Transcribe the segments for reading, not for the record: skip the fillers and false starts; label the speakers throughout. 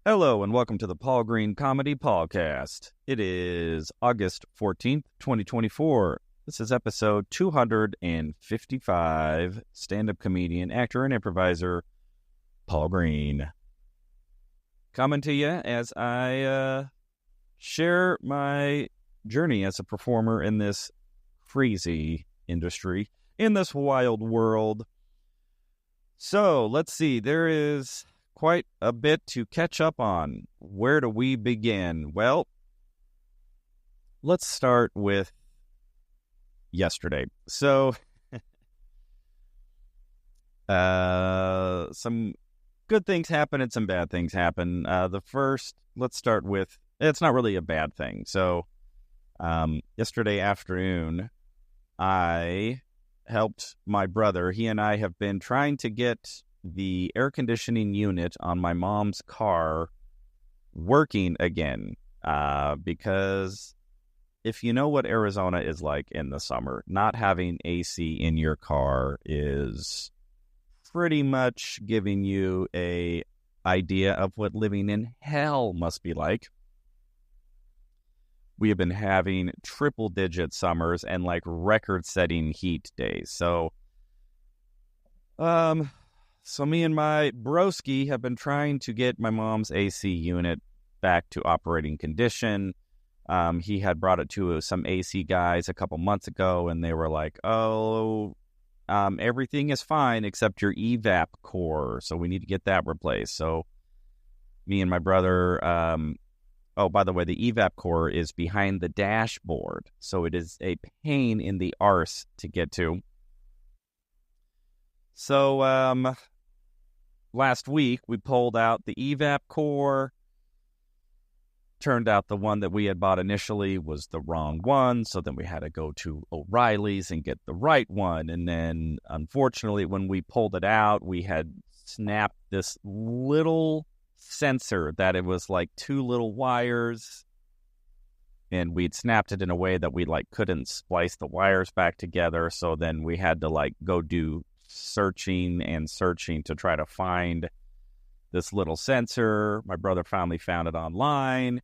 Speaker 1: Hello and welcome to the Paul Green Comedy PaulCast. It is August 14th, 2024. This is episode 255. Stand-up comedian, actor, and improviser, Paul Green. Coming to you as I share my journey as a performer in this crazy industry, in this wild world. So, let's see. There is quite a bit to catch up on. Where do we begin? Well, let's start with yesterday. So, some good things happen and some bad things happen. Let's start with, it's not really a bad thing. So, yesterday afternoon, I helped my brother. He and I have been trying to get the air conditioning unit on my mom's car working again, because if you know what Arizona is like in the summer, not having AC in your car is pretty much giving you a idea of what living in hell must be like. We have been having triple-digit summers and like record-setting heat days. So me and my broski have been trying to get my mom's AC unit back to operating condition. He had brought it to some AC guys a couple months ago, and they were like, everything is fine except your evap core, so we need to get that replaced. So me and my brother, by the way, the evap core is behind the dashboard, so it is a pain in the arse to get to. So, last week, we pulled out the evap core. Turned out the one that we had bought initially was the wrong one, so then we had to go to O'Reilly's and get the right one. And then, unfortunately, when we pulled it out, we had snapped this little sensor that it was like two little wires, and we'd snapped it in a way that we couldn't splice the wires back together. So then we had to go do searching to try to find this little sensor. My brother finally found it online.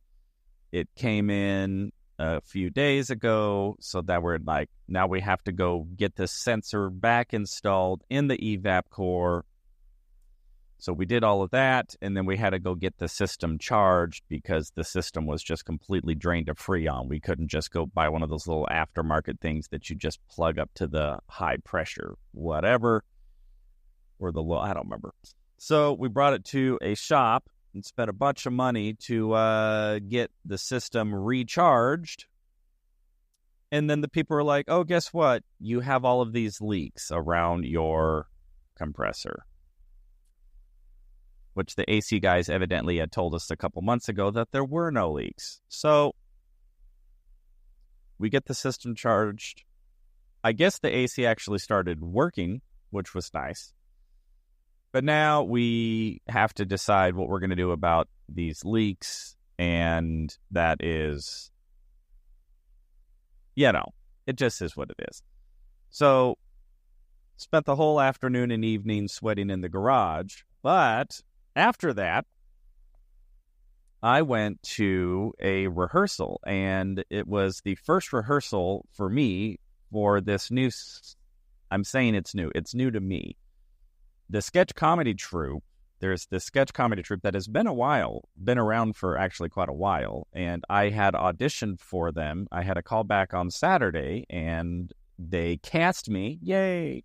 Speaker 1: It came in a few days ago, so that we're now we have to go get the sensor back installed in the evap core. So we did all of that, and then we had to go get the system charged because the system was just completely drained of Freon. We couldn't just go buy one of those little aftermarket things that you just plug up to the high pressure, whatever, or the low, I don't remember. So we brought it to a shop and spent a bunch of money to get the system recharged. And then the people were like, oh, guess what? You have all of these leaks around your compressor, which the AC guys evidently had told us a couple months ago that there were no leaks. So we get the system charged. I guess the AC actually started working, which was nice. But now we have to decide what we're going to do about these leaks, and that is, it just is what it is. So spent the whole afternoon and evening sweating in the garage, but after that, I went to a rehearsal, and it was the first rehearsal for me for this new, I'm saying it's new to me. The sketch comedy troupe, there's this sketch comedy troupe that has been around for actually quite a while, and I had auditioned for them. I had a call back on Saturday, and they cast me. Yay!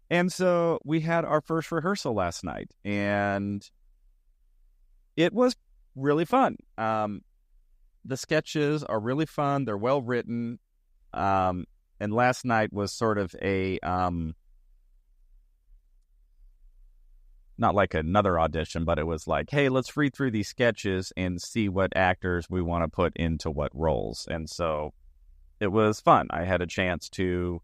Speaker 1: And so we had our first rehearsal last night, and it was really fun. The sketches are really fun. They're well written. And last night was sort of a, not like another audition, but it was like, hey, let's read through these sketches and see what actors we want to put into what roles. And so it was fun. I had a chance to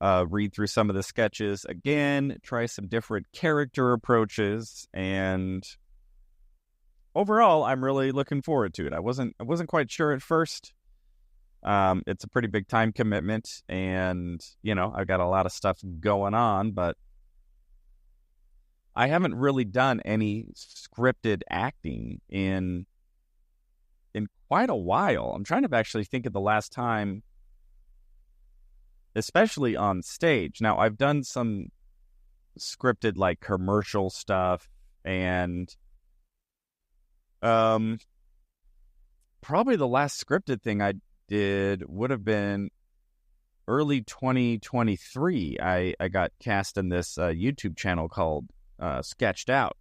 Speaker 1: read through some of the sketches again, try some different character approaches, and overall, I'm really looking forward to it. I wasn't quite sure at first. It's a pretty big time commitment, and I've got a lot of stuff going on, but I haven't really done any scripted acting in quite a while. I'm trying to actually think of the last time, especially on stage. Now, I've done some scripted like commercial stuff, and probably the last scripted thing I did would have been early 2023. I got cast in this YouTube channel called Sketched Out.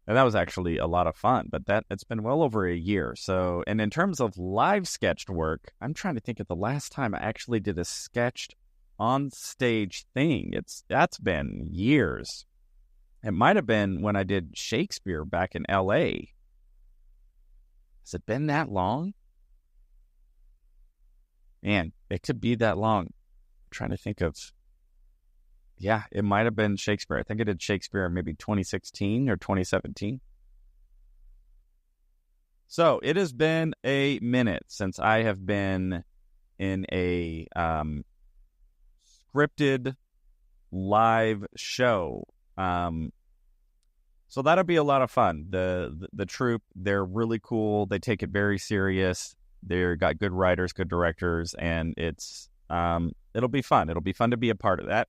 Speaker 1: And that was actually a lot of fun, but it's been well over a year. So, and in terms of live sketched work, I'm trying to think of the last time I actually did a sketched on stage thing. That's been years. It might have been when I did Shakespeare back in LA. Has it been that long? Man, it could be that long. I'm trying to think of. Yeah, it might have been Shakespeare. I think I did Shakespeare in maybe 2016 or 2017. So it has been a minute since I have been in a scripted live show. So that'll be a lot of fun. The troupe, they're really cool. They take it very serious. They've got good writers, good directors, and it'll be fun. It'll be fun to be a part of that.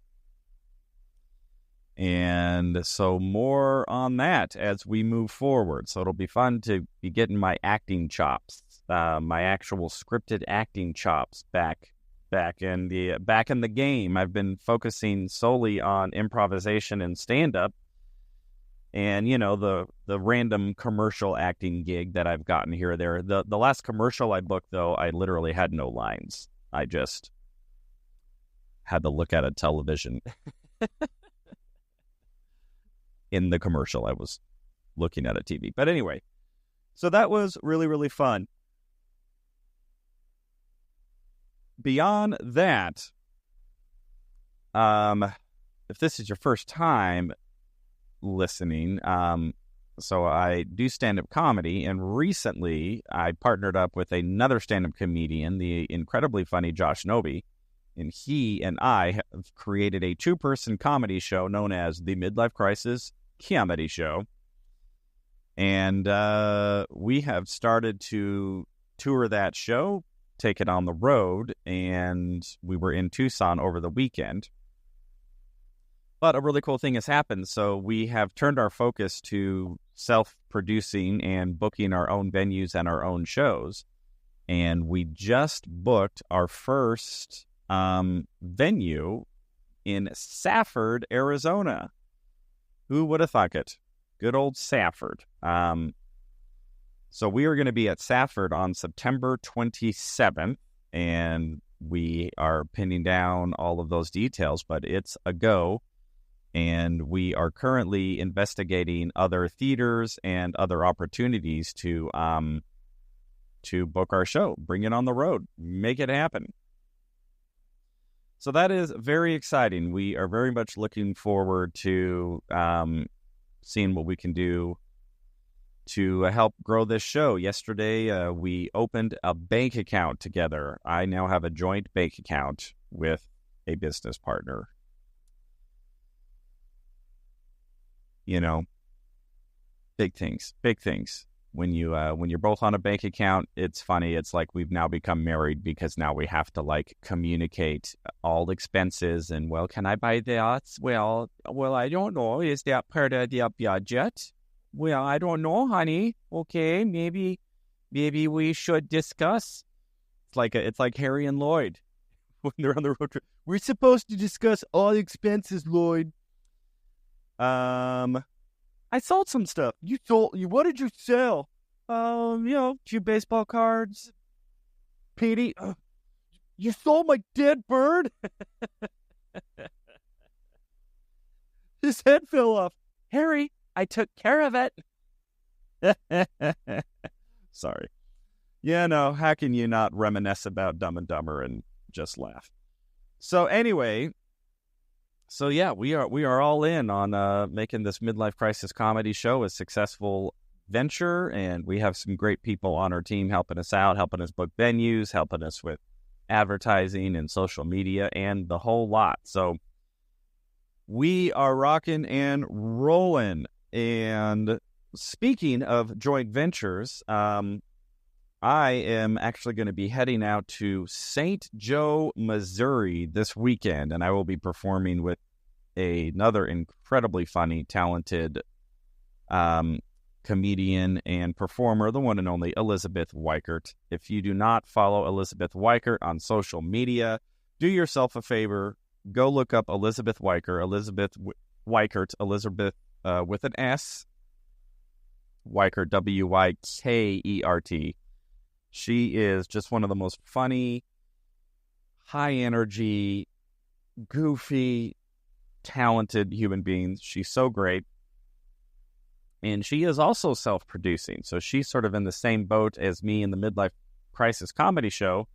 Speaker 1: And so more on that as we move forward. So it'll be fun to be getting my acting chops, my actual scripted acting chops back in the game. I've been focusing solely on improvisation and stand-up, and the random commercial acting gig that I've gotten here or there. The last commercial I booked, though, I literally had no lines. I just had to look at a television. In the commercial, I was looking at a TV. But anyway, so that was really, really fun. Beyond that, if this is your first time listening, so I do stand-up comedy, and recently I partnered up with another stand-up comedian, the incredibly funny Josh Noby, and he and I have created a two-person comedy show known as the Midlife Crisis Comedy Show. And we have started to tour that show, take it on the road, and we were in Tucson over the weekend. But a really cool thing has happened. So we have turned our focus to self-producing and booking our own venues and our own shows. And we just booked our first venue in Safford, Arizona. Who would have thought it? Good old Safford. So we are going to be at Safford on September 27th, and we are pinning down all of those details, but it's a go. And we are currently investigating other theaters and other opportunities to book our show, bring it on the road, make it happen. So that is very exciting. We are very much looking forward to seeing what we can do to help grow this show. Yesterday, we opened a bank account together. I now have a joint bank account with a business partner. Big things. When you're both on a bank account, it's funny. It's like we've now become married because now we have to communicate all expenses and, well, can I buy that? Well, I don't know. Is that part of the budget? Well, I don't know, honey. Okay, maybe we should discuss. It's like Harry and Lloyd when they're on the road trip. We're supposed to discuss all expenses, Lloyd. I sold some stuff. What did you sell? A few baseball cards. Petey, you sold my dead bird? His head fell off. Harry, I took care of it. Sorry. Yeah, no, how can you not reminisce about Dumb and Dumber and just laugh? So anyway... So yeah, we are all in on making this Midlife Crisis Comedy Show a successful venture, and we have some great people on our team helping us out, helping us book venues, helping us with advertising and social media and the whole lot. So We are rocking and rolling. And speaking of joint ventures, I am actually going to be heading out to St. Joe, Missouri this weekend, and I will be performing with another incredibly funny, talented comedian and performer, the one and only Elizabeth Weichert. If you do not follow Elizabeth Weichert on social media, do yourself a favor. Go look up Elizabeth Weichert, Elizabeth with an S, Weichert, Wykert. She is just one of the most funny, high energy, goofy, talented human beings. She's so great. And she is also self-producing. So she's sort of in the same boat as me in the Midlife Crisis comedy show.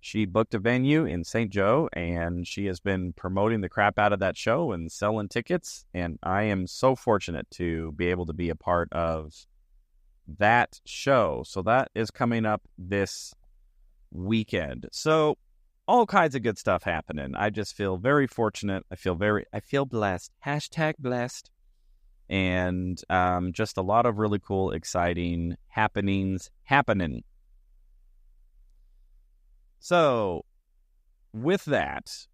Speaker 1: She booked a venue in St. Joe, and she has been promoting the crap out of that show and selling tickets. And I am so fortunate to be able to be a part of that show. So that is coming up this weekend. So all kinds of good stuff happening. I just feel very fortunate. I feel blessed. #blessed. And just a lot of really cool, exciting happenings happening. So, with that,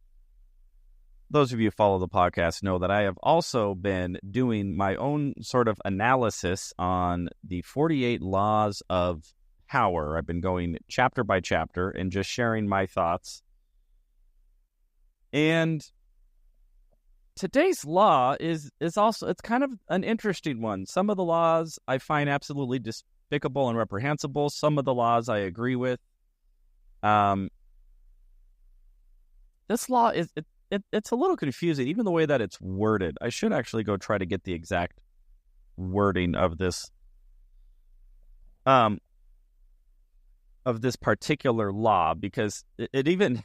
Speaker 1: those of you who follow the podcast know that I have also been doing my own sort of analysis on the 48 laws of power. I've been going chapter by chapter and just sharing my thoughts. And today's law is also, it's kind of an interesting one. Some of the laws I find absolutely despicable and reprehensible. Some of the laws I agree with. This law is it's a little confusing, even the way that it's worded. I should actually go try to get the exact wording of this particular law, because it even,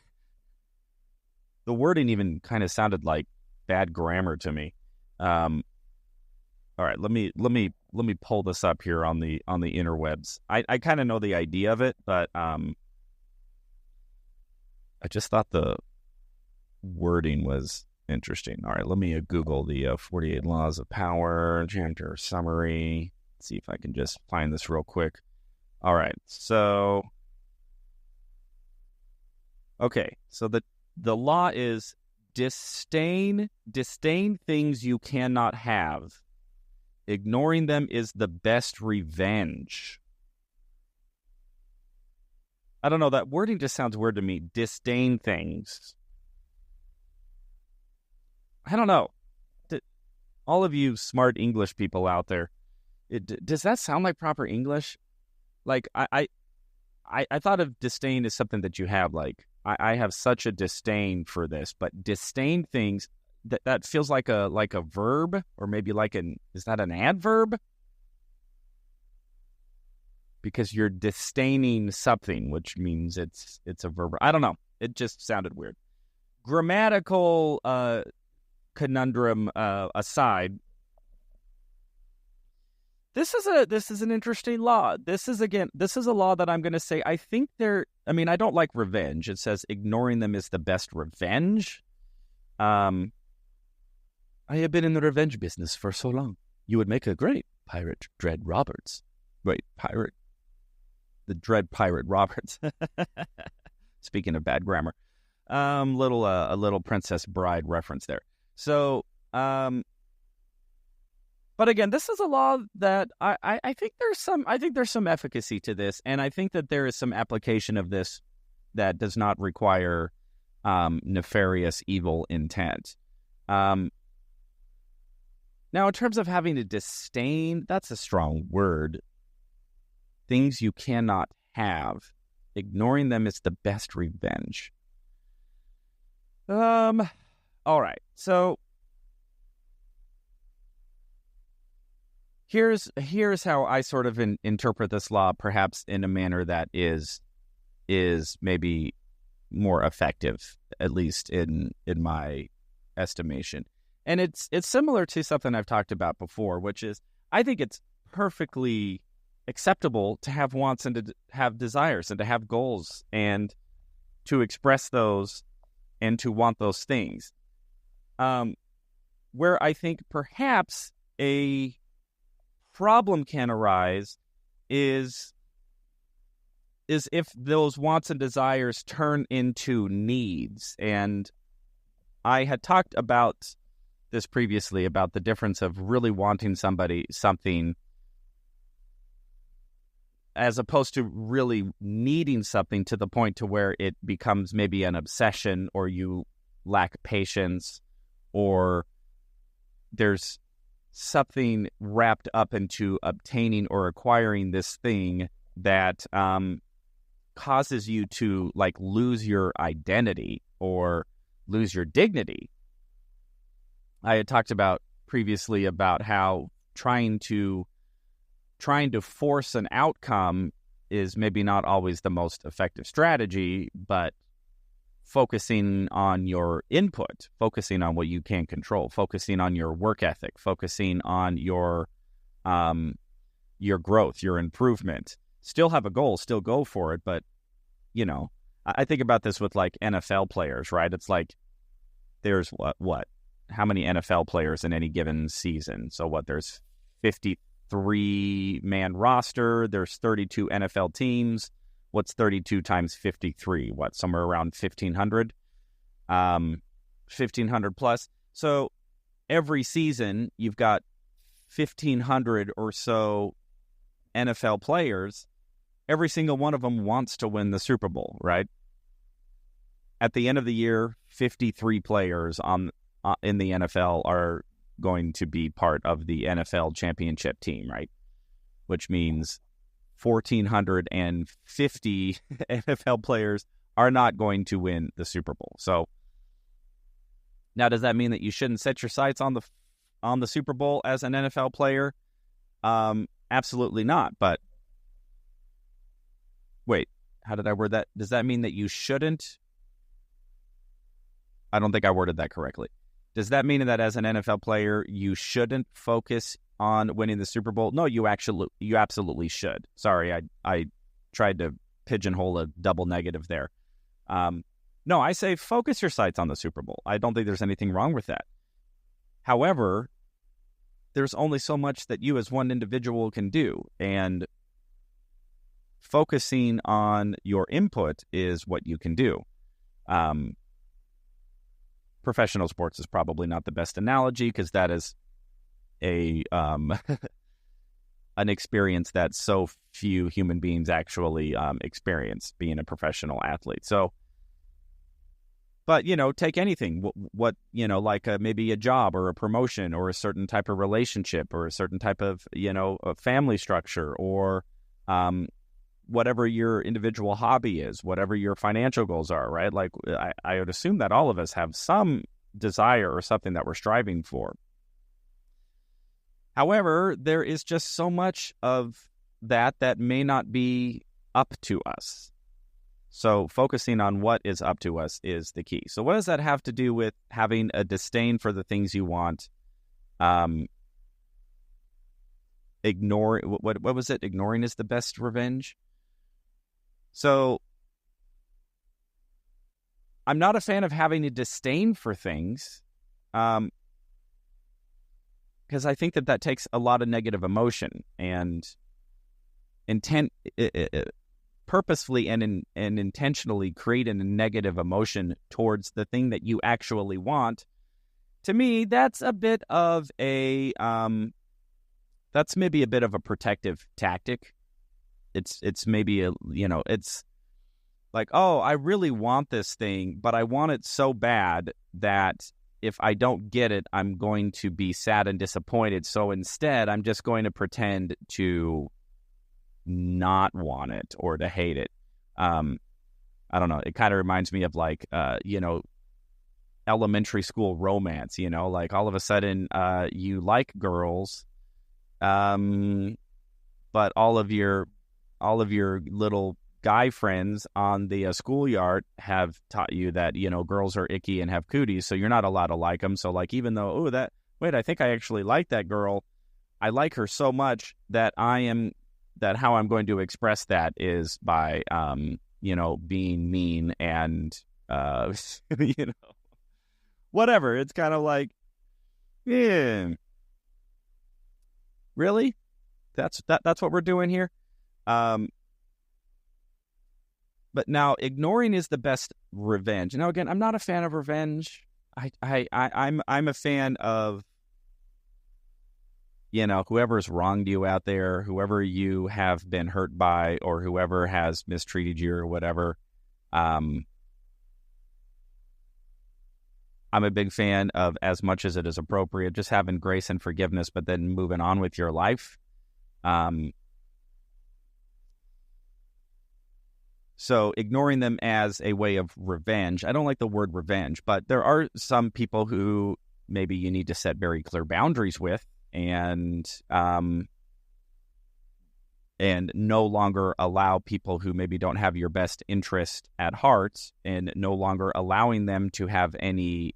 Speaker 1: the wording even kind of sounded like bad grammar to me. All right, let me pull this up here on the interwebs. I kind of know the idea of it, but I just thought the wording was interesting. All right, let me Google the 48 Laws of Power chapter summary. See if I can just find this real quick. All right, so okay, so the law is disdain things you cannot have. Ignoring them is the best revenge. I don't know, that wording just sounds weird to me. Disdain things. I don't know. All of you smart English people out there, does that sound like proper English? Like, I thought of disdain as something that you have, like, I have such a disdain for this, but disdain things, that feels like a verb, or maybe is that an adverb? Because you're disdaining something, which means it's a verb. I don't know. It just sounded weird. Grammatical conundrum aside, this is an interesting law. This is a law that I'm going to say, I don't like revenge. It says ignoring them is the best revenge. I have been in the revenge business for so long. You would make a great pirate, Dread Roberts. Wait, pirate? The Dread Pirate Roberts. Speaking of bad grammar. A little Princess Bride reference there. So, but again, this is a law that I think there's some efficacy to this, and I think that there is some application of this that does not require nefarious evil intent. Now, in terms of having to disdain, that's a strong word. Things you cannot have. Ignoring them is the best revenge. All right. So here's how I sort of interpret this law, perhaps in a manner that is maybe more effective, at least in my estimation. And it's similar to something I've talked about before, which is I think it's perfectly acceptable to have wants and to have desires and to have goals and to express those and to want those things. where I think perhaps a problem can arise is if those wants and desires turn into needs. And I had talked about this previously, about the difference of really wanting something as opposed to really needing something to the point to where it becomes maybe an obsession, or you lack patience, or there's something wrapped up into obtaining or acquiring this thing that causes you to like lose your identity or lose your dignity. I had talked about previously about how trying to force an outcome is maybe not always the most effective strategy, but focusing on your input, focusing on what you can control, focusing on your work ethic, focusing on your growth, your improvement. Still have a goal, still go for it, but I think about this with like NFL players, right? It's like there's what? How many NFL players in any given season? So what? There's 53-man roster. There's 32 NFL teams. What's 32 times 53? What? Somewhere around 1,500? 1,500 plus. So every season, you've got 1,500 or so NFL players. Every single one of them wants to win the Super Bowl, right? At the end of the year, 53 players in the NFL are going to be part of the NFL championship team, right? Which means 1,450 NFL players are not going to win the Super Bowl. So now, does that mean that you shouldn't set your sights on the Super Bowl as an NFL player? Absolutely not. But wait, how did I word that? Does that mean that you shouldn't? I don't think I worded that correctly. Does that mean that as an NFL player, you shouldn't focus on winning the Super Bowl? No, you absolutely should. Sorry, I tried to pigeonhole a double negative there. No, I say focus your sights on the Super Bowl. I don't think there's anything wrong with that. However, there's only so much that you as one individual can do, and focusing on your input is what you can do. Professional sports is probably not the best analogy because that is an experience that so few human beings actually experience, being a professional athlete. So, but take anything, like maybe a job or a promotion or a certain type of relationship or a certain type of a family structure, or whatever your individual hobby is, whatever your financial goals are, right? Like I would assume that all of us have some desire or something that we're striving for. However, there is just so much of that may not be up to us. So focusing on what is up to us is the key. So what does that have to do with having a disdain for the things you want? What was it? Ignoring is the best revenge. So I'm not a fan of having a disdain for things, because I think that takes a lot of negative emotion and purposefully and intentionally creating a negative emotion towards the thing that you actually want. To me, that's a bit of that's maybe a bit of a protective tactic. It's maybe it's like, oh, I really want this thing, but I want it so bad that if I don't get it, I'm going to be sad and disappointed. So instead, I'm just going to pretend to not want it or to hate it. I don't know. It kind of reminds me of like, elementary school romance, like all of a sudden you like girls, but all of your little guy friends on the schoolyard have taught you that, girls are icky and have cooties, so you're not allowed to like them. So like, even though, I think I actually like that girl, I like her so much that how I'm going to express that is by, being mean and, whatever. It's kind of like, Yeah. Really? That's what we're doing here? But now ignoring is the best revenge. Now, again, I'm not a fan of revenge. I'm a fan of, whoever's wronged you out there, whoever you have been hurt by, or whoever has mistreated you or whatever. I'm a big fan of, as much as it is appropriate, just having grace and forgiveness, but then moving on with your life. So ignoring them as a way of revenge. I don't like the word revenge, but there are some people who maybe you need to set very clear boundaries with, and no longer allow people who maybe don't have your best interest at heart, and no longer allowing them to have any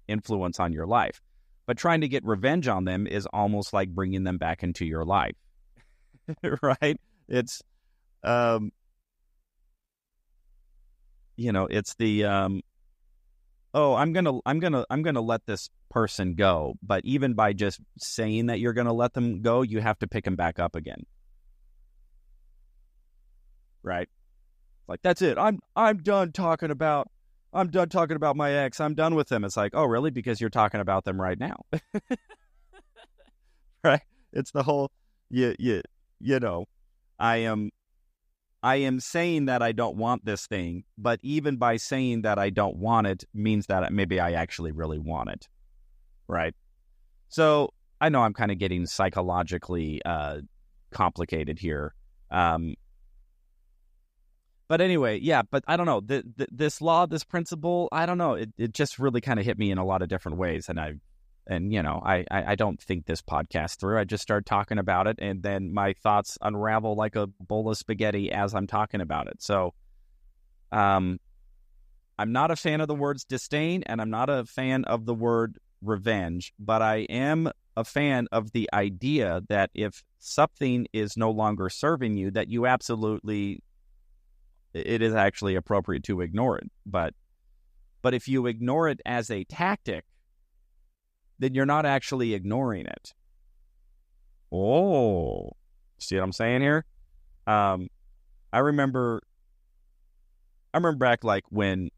Speaker 1: influence on your life. But trying to get revenge on them is almost like bringing them back into your life, right? It's, it's the, I'm gonna let this person go. But even by just saying that you're gonna let them go, you have to pick them back up again, right? Like, that's it. I'm done talking about my ex. I'm done with them. It's like, oh, really? Because you're talking about them right now, right? It's the whole, I am saying that I don't want this thing, but even by saying that I don't want it means that maybe I actually really want it, right? So I know I'm kind of getting psychologically complicated here. But anyway, yeah, but I don't know. This law, this principle, I don't know. It just really kind of hit me in a lot of different ways. And I don't think this podcast through. I just start talking about it, and then my thoughts unravel like a bowl of spaghetti as I'm talking about it. So I'm not a fan of the words disdain, and I'm not a fan of the word revenge, but I am a fan of the idea that if something is no longer serving you, that you absolutely, it is actually appropriate to ignore it. But if you ignore it as a tactic, then you're not actually ignoring it. Oh, see what I'm saying here? I remember back like when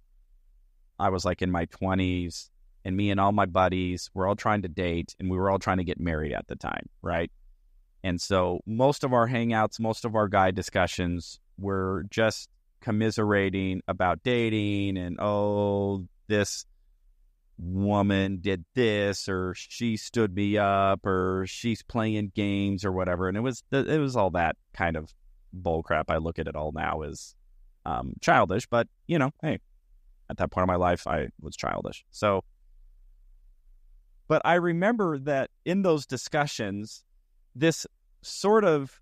Speaker 1: I was like in my 20s, and me and all my buddies were all trying to date, and we were all trying to get married at the time, right? And so most of our hangouts, most of our guy discussions were just commiserating about dating, and, oh, this woman did this, or she stood me up, or she's playing games or whatever. And it was all that kind of bull crap. I look at it all now as childish, but hey, at that point of my life, I was childish. So, but I remember that in those discussions, this sort of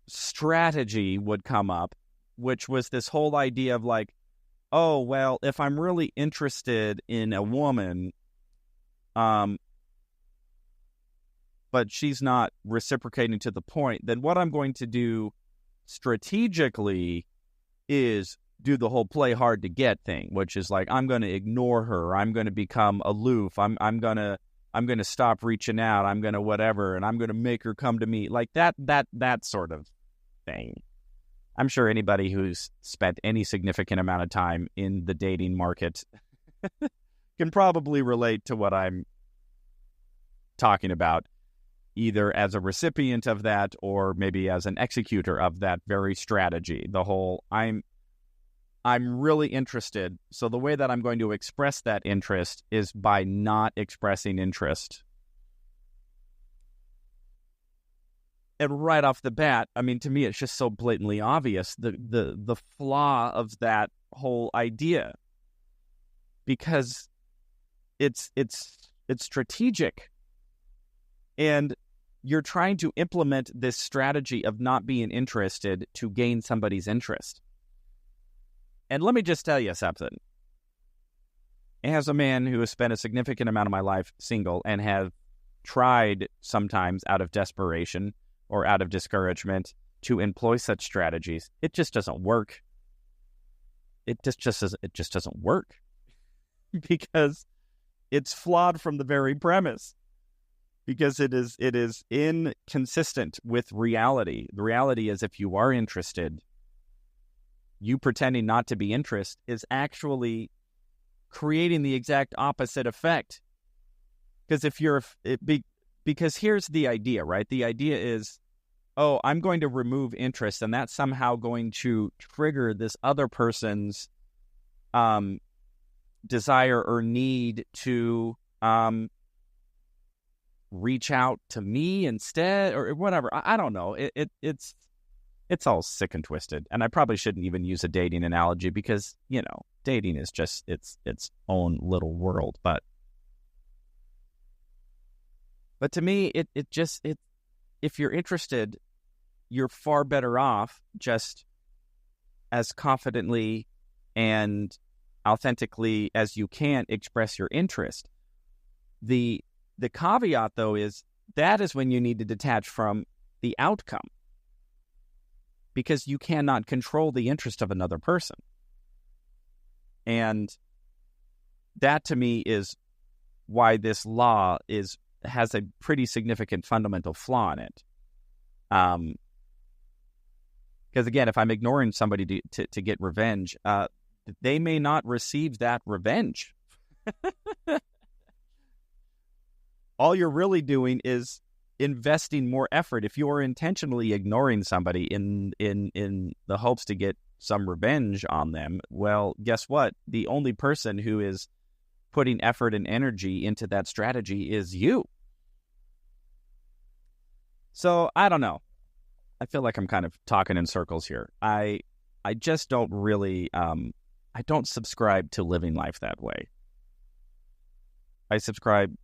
Speaker 1: strategy would come up, which was this whole idea of like, oh, well, if I'm really interested in a woman, but she's not reciprocating to the point, then what I'm going to do strategically is do the whole play hard to get thing, which is like, I'm going to ignore her. I'm going to become aloof. I'm going to stop reaching out. I'm going to whatever, and I'm going to make her come to me, like that sort of thing. I'm sure anybody who's spent any significant amount of time in the dating market can probably relate to what I'm talking about, either as a recipient of that or maybe as an executor of that very strategy. The whole, I'm really interested, so the way that I'm going to express that interest is by not expressing interest. And right off the bat, I mean, to me, it's just so blatantly obvious, the flaw of that whole idea, because it's strategic, and you're trying to implement this strategy of not being interested to gain somebody's interest. And let me just tell you something. As a man who has spent a significant amount of my life single and have tried sometimes out of desperation or out of discouragement to employ such strategies, it just doesn't work. It just doesn't work, because it's flawed from the very premise, because it is inconsistent with reality. The reality is, if you are interested, you pretending not to be interested is actually creating the exact opposite effect. Because because here's the idea, right? The idea is, oh, I'm going to remove interest, and that's somehow going to trigger this other person's desire or need to reach out to me instead, or whatever. I don't know. It's all sick and twisted. And I probably shouldn't even use a dating analogy, because, dating is just its own little world. But to me, if you're interested, you're far better off just as confidently and authentically as you can express your interest. The caveat, though, is that is when you need to detach from the outcome, because you cannot control the interest of another person. And that, to me, is why this law has a pretty significant fundamental flaw in it. Because, again, if I'm ignoring somebody to get revenge, they may not receive that revenge. All you're really doing is investing more effort. If you're intentionally ignoring somebody in the hopes to get some revenge on them, well, guess what? The only person who is putting effort and energy into that strategy is you. So, I don't know. I feel like I'm kind of talking in circles here. I just don't really, I don't subscribe to living life that way. I subscribe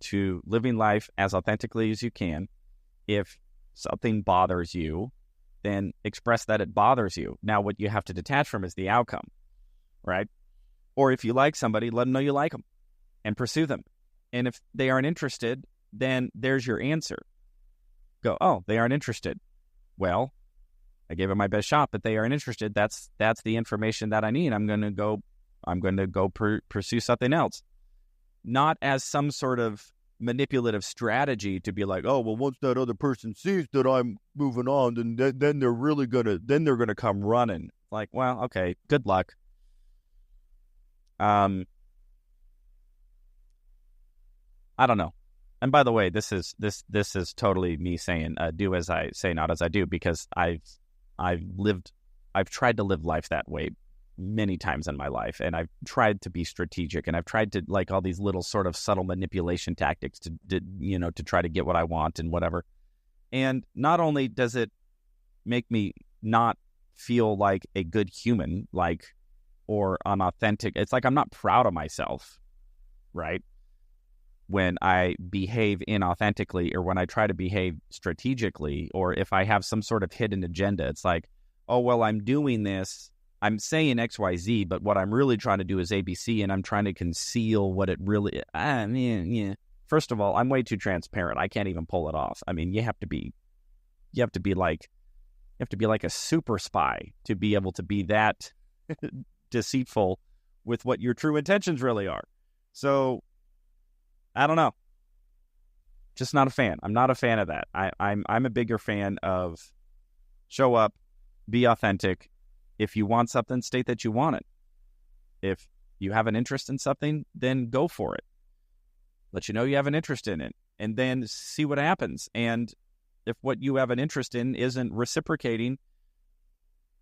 Speaker 1: to living life as authentically as you can. If something bothers you, then express that it bothers you. Now, what you have to detach from is the outcome, right? Or if you like somebody, let them know you like them and pursue them. And if they aren't interested, then there's your answer. Go, oh, they aren't interested. Well, I gave it my best shot, but they aren't interested. That's the information that I need. I'm going to go pursue something else. Not as some sort of manipulative strategy to be like, oh, well, once that other person sees that I'm moving on, then they're really gonna come running. Like, well, okay, good luck. I don't know. And by the way, this is totally me saying, do as I say, not as I do, because I've tried to live life that way many times in my life, and I've tried to be strategic, and I've tried to, like, all these little sort of subtle manipulation tactics to try to get what I want and whatever. And not only does it make me not feel like a good human, or unauthentic, it's like I'm not proud of myself, right? When I behave inauthentically, or when I try to behave strategically, or if I have some sort of hidden agenda, it's like, oh, well, I'm doing this, I'm saying XYZ, but what I'm really trying to do is ABC, and I'm trying to conceal what it really is. Yeah. First of all, I'm way too transparent. I can't even pull it off. I mean, you have to be like a super spy to be able to be that deceitful with what your true intentions really are. So, I don't know. Just not a fan. I'm not a fan of that. I'm a bigger fan of show up, be authentic. If you want something, state that you want it. If you have an interest in something, then go for it. Let you know you have an interest in it, and then see what happens. And if what you have an interest in isn't reciprocating,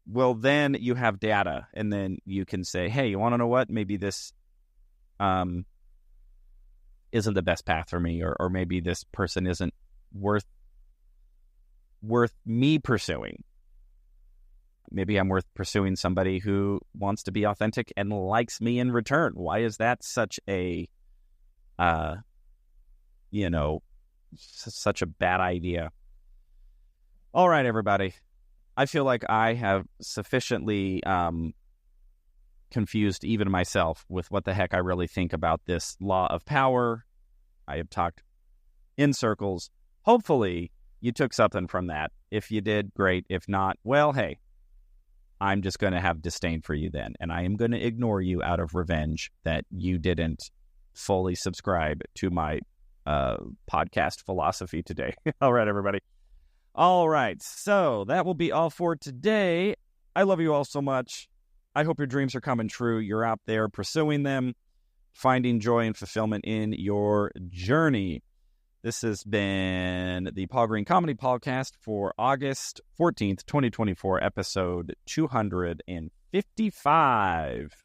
Speaker 1: well, then you have data, and then you can say, hey, you want to know what? Maybe this isn't the best path for me, or maybe this person isn't worth me pursuing. Maybe I'm worth pursuing somebody who wants to be authentic and likes me in return. Why is that such a, such a bad idea? All right, everybody. I feel like I have sufficiently confused even myself with what the heck I really think about this law of power. I have talked in circles. Hopefully, you took something from that. If you did, great. If not, well, hey, I'm just going to have disdain for you then, and I am going to ignore you out of revenge that you didn't fully subscribe to my podcast philosophy today. All right, everybody. All right, so that will be all for today. I love you all so much. I hope your dreams are coming true. You're out there pursuing them, finding joy and fulfillment in your journey. This has been the Paul Green Comedy PaulCast for August 14th, 2024, episode 255.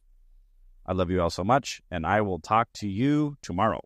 Speaker 1: I love you all so much, and I will talk to you tomorrow.